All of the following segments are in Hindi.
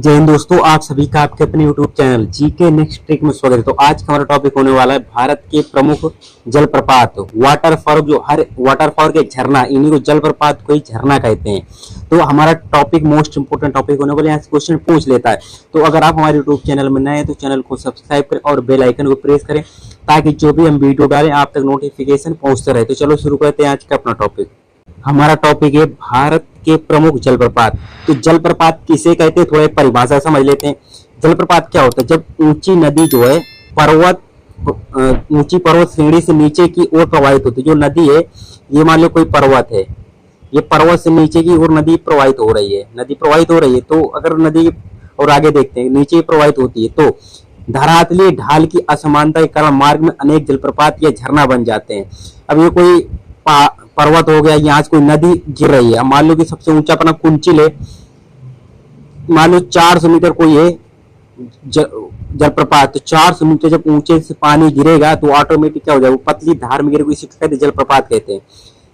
जय हिंद दोस्तों, आप सभी का आपके अपने YouTube channel GK next trick में स्वागत है। तो आज का हमारा टॉपिक होने वाला है भारत के प्रमुख जलप्रपात वाटरफॉल। जो हर वाटरफॉल के झरना, इन्हीं को जलप्रपात को ही झरना कहते हैं। तो हमारा टॉपिक मोस्ट इंपोर्टेंट टॉपिक होने वाला है, यहाँ से क्वेश्चन पूछ लेता है। तो अगर आप हमारे YouTube चैनल में नए हैं तो चैनल को सब्सक्राइब करें और बेल आइकन को प्रेस करें ताकि जो भी हम वीडियो डालें आप तक नोटिफिकेशन पहुंचते रहे। तो चलो शुरू करते हैं आज का अपना टॉपिक। हमारा टॉपिक है भारत के प्रमुख जलप्रपात। तो जलप्रपात किसे कहते हैं, थोड़ा परिभाषा समझ लेते हैं। जलप्रपात क्या होता है? जब ऊंची नदी जो है ऊंची पर्वत श्रेणी से नीचे की ओर प्रवाहित होती है। जो नदी है, ये मान लो कोई पर्वत है, ये पर्वत से नीचे की ओर नदी प्रवाहित हो रही है। तो अगर नदी और आगे देखते हैं, नीचे प्रवाहित होती है तो धरातलीय ढाल की असमानता के कारण मार्ग में अनेक जलप्रपात या झरना बन जाते हैं। अब ये कोई पर्वत हो गया, यहाँ से कोई नदी गिर रही है। मान लो कि सबसे ऊंचा अपना कुंचिल है, मान लो 400 मीटर कोई है जलप्रपात। तो 400 मीटर जब ऊंचे से पानी गिरेगा तो ऑटोमेटिक क्या हो जाएगा, वो पतली धार में गिरेगा, इसी को कहते हैं जलप्रपात कहते हैं।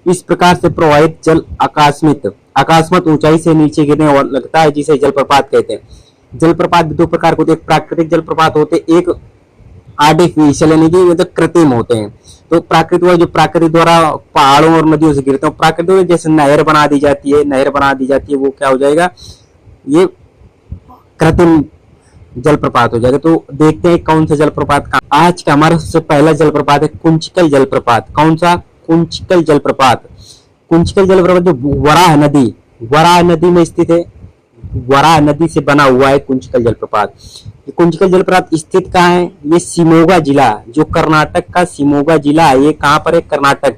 इस प्रकार से प्रवाहित जल अकस्मात ऊंचाई से नीचे गिरने लगता है, जिसे जलप्रपात कहते हैं। जलप्रपात दो प्रकार के होते हैं, प्राकृतिक जलप्रपात होते हैं, एक आर्टिफिशियल यानी कि मतलब कृत्रिम होते हैं। तो प्राकृतिक द्वारा पहाड़ों और नदियों से गिरते हैं। प्राकृतिक जैसे नहर बना दी जाती है, वो क्या हो जाएगा, ये कृत्रिम जलप्रपात हो जाएगा। तो देखते हैं कौन सा जलप्रपात का। आज का हमारा सबसे पहला जलप्रपात है कुंचिकल जलप्रपात। कौन सा? कुंचिकल जलप्रपात जो वराह नदी में स्थित है। वराह नदी से बना हुआ है कुंचिकल जलप्रपात। कुंचिकल जलप्रपात स्थित कहाँ है? ये शिमोगा जिला, जो कर्नाटक का शिमोगा जिला है, ये कहाँ पर है? कर्नाटक।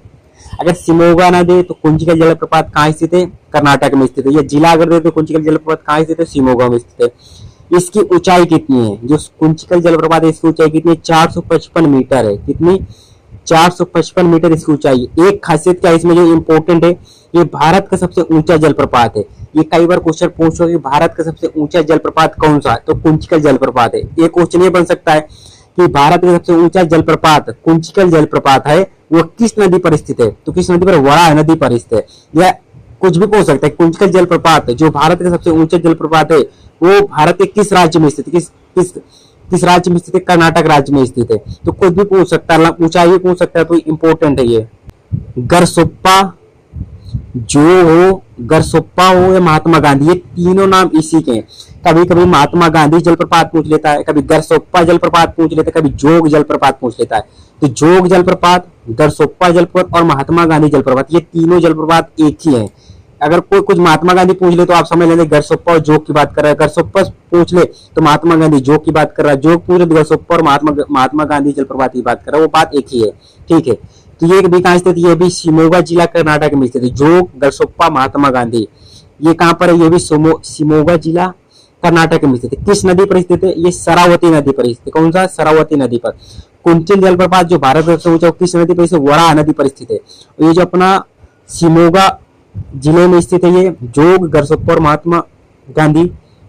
अगर शिमोगा ना दे तो कुंचिकल जलप्रपात कहाँ स्थित है? कर्नाटक में स्थित है। ये जिला अगर दे तो कुंचिकल जलप्रपात कहाँ स्थित है? शिमोगा में स्थित है। इसकी ऊंचाई कितनी है? जो कुंचिकल जलप्रपात है, इसकी ऊंचाई कितनी है? 455 मीटर है। कितनी? 455 मीटर इसकी ऊंचाई। एक खासियत क्या इसमें जो इम्पोर्टेंट है, ये भारत का सबसे ऊंचा जलप्रपात है। ये कई बार क्वेश्चन पूछो कि भारत का सबसे ऊंचा जलप्रपात कौन सा है, तो कुंचिकल जलप्रपात है। एक क्वेश्चन ये बन सकता है कि भारत का सबसे ऊंचा जलप्रपात कुंचिकल जलप्रपात है, वो किस नदी पर स्थित है? तो किस नदी पर? वराह नदी पर स्थित है। या कुछ भी पूछ सकता है, कुंचिकल जलप्रपात जो भारत का सबसे ऊंचा जलप्रपात है, वो भारत के किस राज्य में स्थित है? किस राज्य में स्थित है? कर्नाटक राज्य में स्थित है। तो कुछ भी पूछ सकता है, ऊंचाई भी पूछ सकता है, तो इंपॉर्टेंट है ये। गरसोप्पा हो या महात्मा गांधी, ये तीनों नाम इसी के हैं। कभी कभी महात्मा गांधी जलप्रपात पूछ लेता है, कभी गरसोप्पा जलप्रपात पूछ लेता है, कभी जोग जलप्रपात पूछ लेता है। तो जोग जलप्रपात, गरसोप्पा जलप्रपात और महात्मा गांधी जलप्रपात, ये तीनों जलप्रपात एक ही है। अगर कोई कुछ महात्मा गांधी पूछ ले तो आप समझ लेंगे गरसोप्पा और जोग की बात कर रहा है, गरसोप्पा पूछ ले तो महात्मा गांधी जोग की बात कर रहा है, जोग पूछ ले तो गरसोप्पा और महात्मा गांधी जलप्रपात की बात कर रहा है, वो बात एक ही है। ठीक है, तो ये भी कहाँ स्थित? ये भी शिमोगा जिला कर्नाटक में स्थित है। जोग, गरसोप्पा, महात्मा गांधी, ये कहाँ पर है? ये भी शिमोगा जिला कर्नाटक में स्थित है। किस नदी पर स्थित है? ये शरावती नदी पर स्थित है। कौन सा? शरावती नदी पर। कुंचिकल जलप्रपात जो भारत का सबसे ऊंचा, किस नदी पर स्थित? वराह नदी पर स्थित है। ये जो अपना शिमोगा जिले में स्थित है, ये जोग, गरसोप्पा और महात्मा गांधी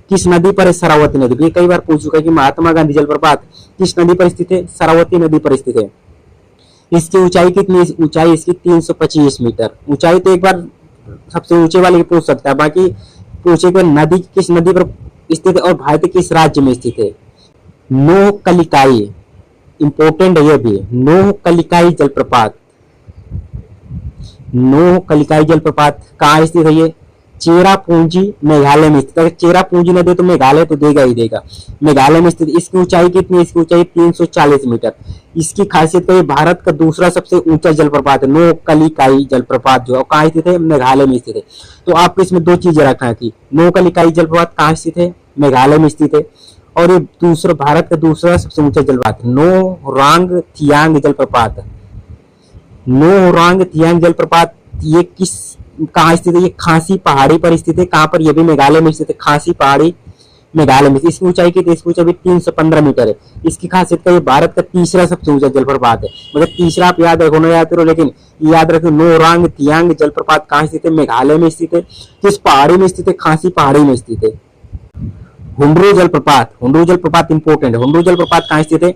किस नदी पर है? शरावती नदी पर। ये कई बार पूछ चुका है कि महात्मा गांधी जलप्रपात किस नदी पर स्थित है? शरावती नदी पर स्थित है। इसकी ऊंचाई कितनी? ऊंचाई इसकी 325 मीटर। ऊंचाई तो एक बार सबसे ऊंचे वाले पूछ सकता है, बाकी पूछे कि नदी किस नदी पर स्थित है और भारत के किस राज्य में स्थित है। नोहकलिकाई, इंपोर्टेंट है ये भी। नोहकलिकाई जलप्रपात कहाँ स्थित है? ये चेरापूंजी मेघालय में स्थित है। चेरापूंजी न दे तो मेघालय तो देगा ही देगा, मेघालय में स्थित। इसकी ऊंचाई कितनी है? इसकी ऊंचाई 340 मीटर। इसकी खासियत है भारत का दूसरा सबसे ऊंचा जलप्रपात है नोहकलिकाई जलप्रपात, जो कहाँ स्थित है? मेघालय में स्थित है। तो आपको इसमें दो चीजें रखना थी, नोहकलिकाई जलप्रपात कहाँ स्थित है? मेघालय में स्थित है। और ये दूसरा भारत का दूसरा सबसे ऊंचा जलप्रपात नोहरांग थियांग जलप्रपात, ये किस कहाँ स्थित है? ये खासी पहाड़ी पर स्थित है। कहाँ पर? ये भी मेघालय में स्थित है, खासी पहाड़ी मेघालय में। इसकी ऊंचाई की, इसकी ऊंचाई 315 मीटर है। इसकी खासियत का ये भारत का तीसरा सबसे ऊंचा जलप्रपात है। मतलब तीसरा आप याद रखो, ना याद करो, लेकिन याद रखो नोहरांग थियांग जलप्रपात कहाँ स्थित है? मेघालय में स्थित है। किस पहाड़ी में स्थित है? खासी पहाड़ी में स्थित है। हुंड्रू जलप्रपात इंपोर्टेंट है। हुंड्रू जलप्रपात कहाँ स्थित है?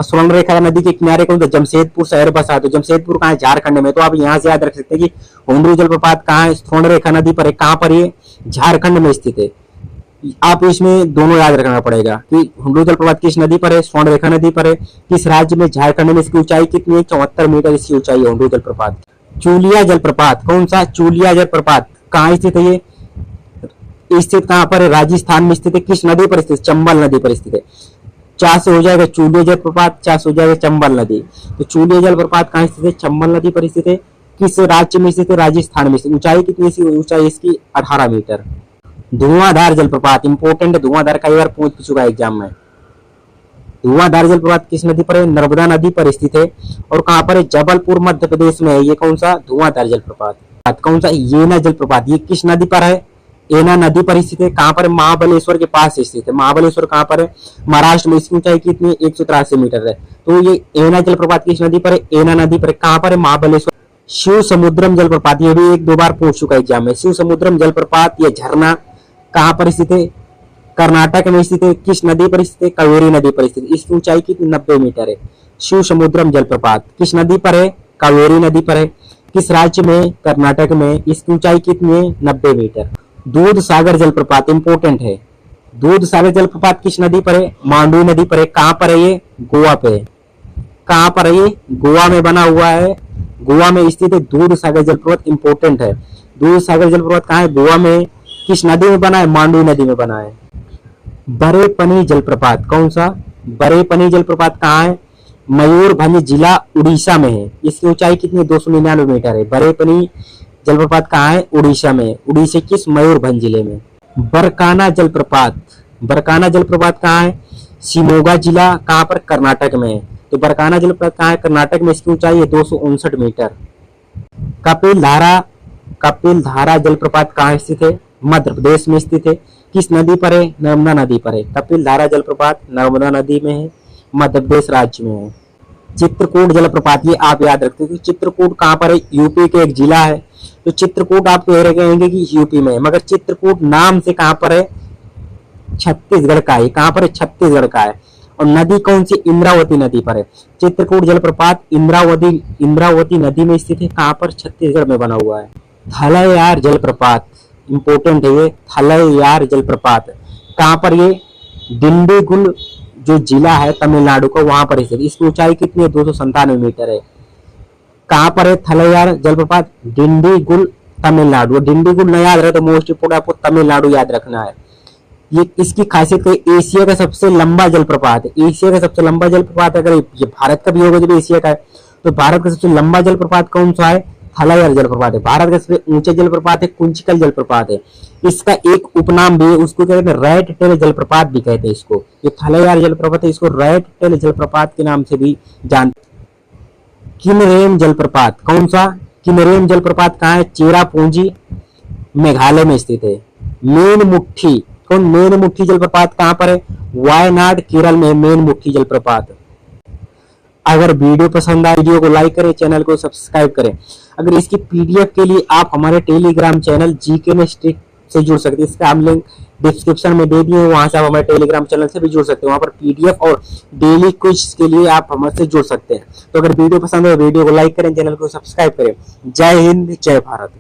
स्वर्णरेखा नदी के किनारे कौन सा? जमशेदपुर शहर बसा है। तो जमशेदपुर कहाँ है? झारखंड में। तो आप यहाँ से याद रख सकते हैं कि हुंड्रू जलप्रपात कहाँ है? स्वर्णरेखा नदी पर है। कहाँ पर? ये झारखंड में स्थित है। आप इसमें दोनों याद रखना पड़ेगा कि हुंडू जलप्रपात किस नदी पर है, स्वर्णरेखा नदी पर है। किस राज्य में, झारखंड में। इसकी ऊंचाई कितनी है, 74 मीटर इसकी ऊंचाई है हुंडू जलप्रपात। चूलिया जलप्रपात, कौन सा, चूलिया जलप्रपात कहाँ स्थित है, ये स्थित कहाँ पर है, राजस्थान में स्थित है। किस नदी पर स्थित, चंबल नदी पर स्थित है। 4 से हो जाएगा चूलिया जलप्रपात, 4 से हो जाएगा चंबल नदी। तो चूलिया जलप्रपात कहाँ स्थित है, चंबल नदी पर स्थित है। किस राज्य में स्थित है, राजस्थान में स्थित। ऊंचाई कितनी है, ऊंचाई इसकी 18 मीटर। धुआंधार जलप्रपात इंपोर्टेंट है, धुआंधार कई बार पूछ चुका है एग्जाम में। धुआंधार जलप्रपात किस नदी पर है, नर्मदा नदी पर स्थित है। और कहां पर है, जबलपुर मध्य प्रदेश में है। ये कौन सा, धुआंधार जलप्रपात। कौन सा, येना जलप्रपात, ये किस नदी पर है, एना नदी पर स्थित है। कहां पर है, महाबलेश्वर के पास स्थित है। महाबलेश्वर कहां पर है, महाराष्ट्र में। इसकी ऊंचाई कितनी है, 183 मीटर है। तो ये एना जलप्रपात किस नदी पर है, एना नदी पर। कहां पर है, महाबलेश्वर। शिव समुद्रम जलप्रपात, ये भी 1-2 बार पूछ चुका है एग्जाम में। शिव समुद्रम जलप्रपात या झरना कहां पर स्थित है, कर्नाटक में स्थित है। किस नदी पर स्थित है, कावेरी नदी पर स्थित है। इसकी ऊंचाई कितनी, 90 मीटर है। शिव समुद्रम जलप्रपात किस नदी पर है, कावेरी नदी पर है। किस राज्य में, कर्नाटक में। इसकी ऊंचाई कितनी है, 90 मीटर। दूध सागर जलप्रपात इंपोर्टेंट है। दूध सागर जलप्रपात किस नदी पर है, मांडवी नदी पर है। कहां पर है, ये गोवा पे है। कहां पर है, ये गोवा में बना हुआ है। गोवा में स्थित है दूध सागर जलप्रपात, इंपोर्टेंट है। दूध सागर जलप्रपात कहां है, गोवा में। किस नदी में बना है, मांडवी नदी में बना है। बरेपनी जलप्रपात, कौन सा, बरेपनी जलप्रपात कहाँ है, मयूरभंज जिला उड़ीसा में है। इसकी ऊंचाई कितनी है, 299 मीटर है। बरेपनी जलप्रपात कहाँ है, उड़ीसा में। उड़ीसा किस, मयूरभंज जिले में। बरकाना जलप्रपात, बरकाना जलप्रपात कहाँ है, शिमोगा जिला कहाँ पर, कर्नाटक में है। तो बरकाना जलप्रपात कहाँ है, कर्नाटक में। इसकी ऊंचाई है 259 मीटर। कपिल धारा, कपिल धारा जलप्रपात कहाँ स्थित है, मध्य प्रदेश में स्थित है। किस नदी पर है, नर्मदा नदी पर है। कपिल धारा जलप्रपात नर्मदा नदी में है, मध्य प्रदेश राज्य में है। चित्रकूट जलप्रपात, ये आप याद रखते हैं। चित्रकूट कहाँ पर है, यूपी के एक जिला है। तो चित्रकूट आप कह रहे कि यूपी में है, मगर चित्रकूट नाम से कहाँ पर है, छत्तीसगढ़ का है। कहाँ पर है, छत्तीसगढ़ का है। और नदी कौन सी, इंद्रावती नदी पर है। चित्रकूट जलप्रपात इंद्रावती नदी में स्थित है। कहाँ पर, छत्तीसगढ़ में बना हुआ है। थलैयार जलप्रपात इंपोर्टेंट है, ये थलैयार जलप्रपात कहाँ पर, ये डिंडीगुल जो जिला है तमिलनाडु का, वहां पर स्थित। इसकी ऊंचाई कितनी है, 297 मीटर है। कहाँ पर है थलैयार जलप्रपात, डिंडीगुल तमिलनाडु। डिंडीगुल न याद रहे तो मोस्ट इंपोर्टेंट आपको तमिलनाडु याद रखना है। ये इसकी खासियत है, एशिया का सबसे लंबा जलप्रपात है। एशिया का सबसे लंबा जलप्रपात, अगर ये भारत का भी होगा जब एशिया का है, तो भारत का सबसे लंबा जलप्रपात कौन सा है, थलैयार जलप्रपात है। भारत का सबसे ऊंचा जलप्रपात है, कुंचिकल जलप्रपात है। इसका एक उपनाम भी है, उसको कहते हैं रेड टेल जलप्रपात भी कहते हैं इसको। ये थलैयार जलप्रपात है, इसको रेड टेल जलप्रपात के नाम से भी जानते। किनरेम जलप्रपात, कौन सा, किनरेम जलप्रपात कहाँ है, चेरापूंजी मेघालय में स्थित है। मेन मुट्ठी, कौन, मेन मुट्ठी जलप्रपात कहाँ पर है, वायनाड केरल में मेन मुट्ठी जलप्रपात। अगर वीडियो पसंद आए, वीडियो को लाइक करें, चैनल को सब्सक्राइब करें। अगर इसकी पीडीएफ के लिए आप हमारे टेलीग्राम चैनल जीके में स्ट्रिक्ट से जुड़ सकते हैं। इसका हम लिंक डिस्क्रिप्शन में दे दिए, वहां से आप हमारे टेलीग्राम चैनल से भी जुड़ सकते हैं। वहां पर पीडीएफ और डेली क्विज के लिए आप हमसे जुड़ सकते हैं। तो अगर वीडियो पसंद है, वीडियो को लाइक करें, चैनल को सब्सक्राइब करें। जय हिंद, जय भारत।